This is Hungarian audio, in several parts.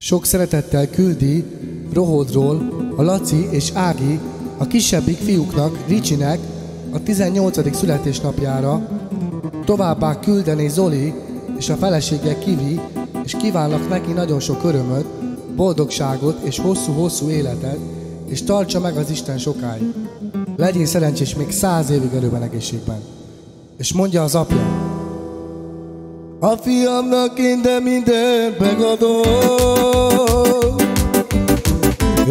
Sok szeretettel küldi Rohodról a Laci és Ági a kisebbik fiúknak, Ricsinek a 18. születésnapjára, továbbá küldeni Zoli és a felesége Kivi, és kívánnak neki nagyon sok örömöt, boldogságot és hosszú-hosszú életet, és tartsa meg az Isten sokáig. Legyél szerencsés még 100 évig erőben, egészségben. És mondja az apja: a fiamnak én de mindent megadom.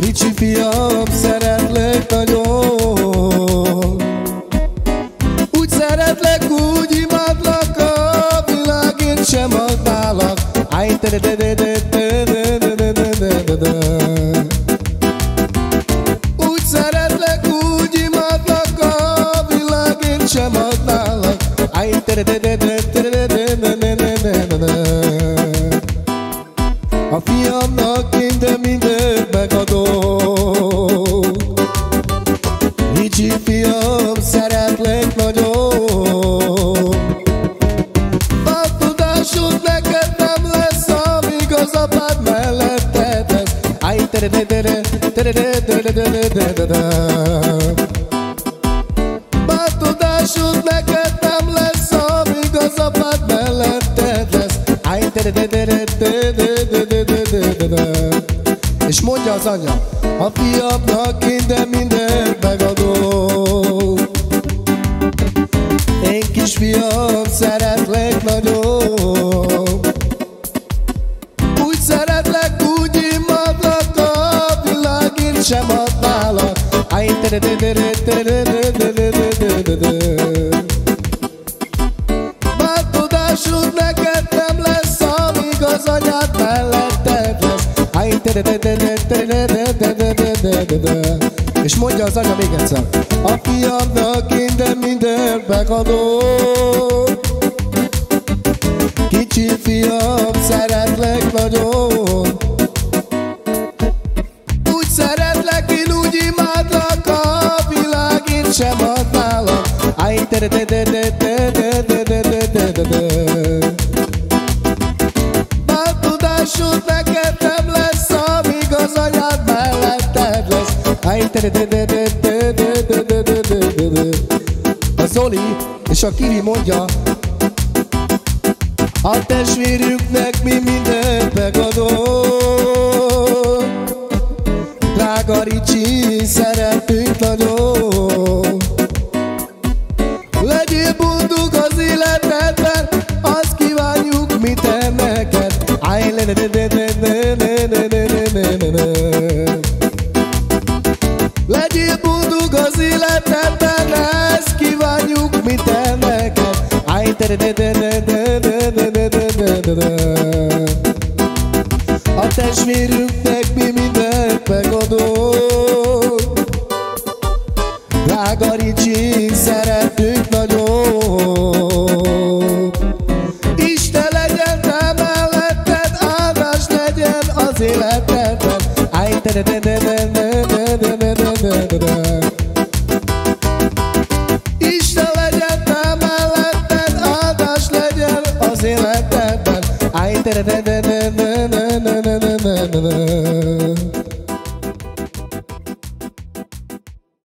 Ricsi fiam, szeretlek nagyon. Úgy szeretlek, úgy imádlak, a világért sem adnálak. Úgy szeretlek, úgy imádlak, a világért sem adnálak. A fiamnak én de mindent megadok. Ricsi fiam, szeretlek nagyon. A tudásod neked nem lesz, amíg az apád melletted lesz. A tudásod neked nem lesz, amíg az apád melletted lesz. És mondja az anya: a fiamnak én de mindent megadok. Én kisfiam, szeretlek nagyon. Úgy szeretlek, úgy imádlak, a világért sem adnálak. Bár tudásod neked nem lesz, amíg az anyád melletted lesz. És mondja az anya még egyszer: a fiamnak én de mindent megadom. Kicsi fiam, szeretlek nagyon. Úgy szeretlek, én úgy imádlak, a világért sem adnálak. Bár tudásod neked nem lesz, amíg az anyád melletted lesz. A Zoli és a Kivi mondja: a testvérünknek mi mindent megadunk. Drága Ricsi, szeretünk nagyon. Legyél boldog az életedben, azt kívánjuk mi te neked. Legyél boldog az életedben, ezt kívánjuk mi te neked. A testvérünknek mi mindent megadunk. Drága Ricsi, szeretünk nagyon. Isten legyen te melletted, áldás legyen az életedben. Isten legyen te melletted, áldás legyen az életedben.